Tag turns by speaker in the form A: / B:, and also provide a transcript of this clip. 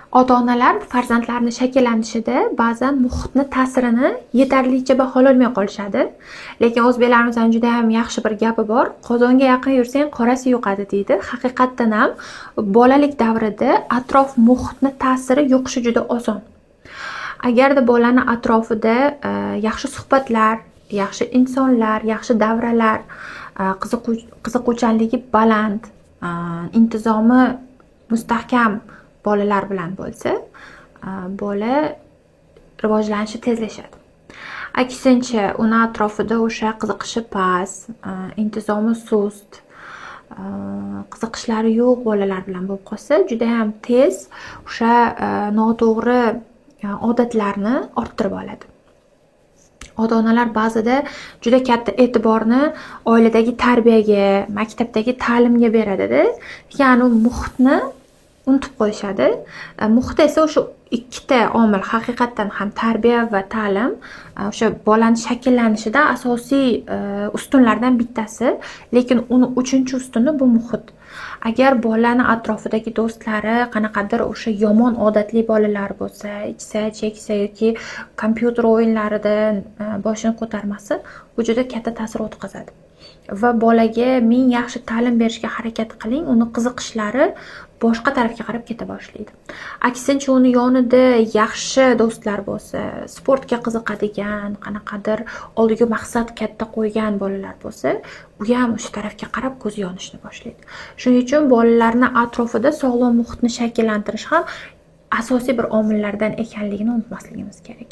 A: Ota-onalar farzandlarini shakllanishida ba'zan muhitni ta'sirini yetarlicha bahololmay qolishadi. Lekin o'zbeklarimizdan juda ham yaxshi bir gapi bor. Qozonga yaqin yursang qorasi yo'qadi deydi. Haqiqatdan ham bolalik davrida atrof muhitni ta'siri yo'qishi juda oson. Agarda bolani atrofida yaxshi suhbatlar, yaxshi insonlar, yaxshi davralar, qiziquvchanligi baland, intizomi mustahkam bolalar bilan bo'lsa, bola rivojlanishi tezlashadi. Aksincha, uni atrofida o'sha qiziqishi past, intizomi sust, qiziqishlari yo'q bolalar bilan bo'lib qolsa, juda ham tez o'sha noto'g'ri odatlarni orttirib oladi. Ota-onalar ba'zida juda katta e'tiborni oiladagi tarbiyaga, maktabdagi ta'limga beradi-da, ya'ni muhitni unutib qo'yishadi. Muhit esa o'sha ikkita omil, haqiqatdan ham tarbiya va ta'lim o'sha bolani shakllanishida asosiy ustunlardan bittasi, lekin uni uchinchi ustuni bu muhit. Agar bolani atrofidagi do'stlari qanaqadir o'sha yomon odatli bolalar bo'lsa, ichsa, cheksa yoki kompyuter o'yinlarida boshini ko'tarmasa, bu juda katta ta'sir o'tkazadi. Va bolaga ming yaxshi ta'lim berishga harakat qiling, uni qiziqishlari boshqa tarafga qarab keta boshlaydi. Aksincha, uni yonida yaxshi do'stlar bo'lsa, sportga qiziqadigan, qanaqadir oldiga maqsad katta qo'ygan bolalar bo'lsa, u ham o'sha tarafga qarab ko'zi yonishni boshlaydi. Shuning uchun bolalarni atrofida sog'lom muhitni shakllantirish ham asosiy bir omillardan ekanligini unutmasligimiz kerak.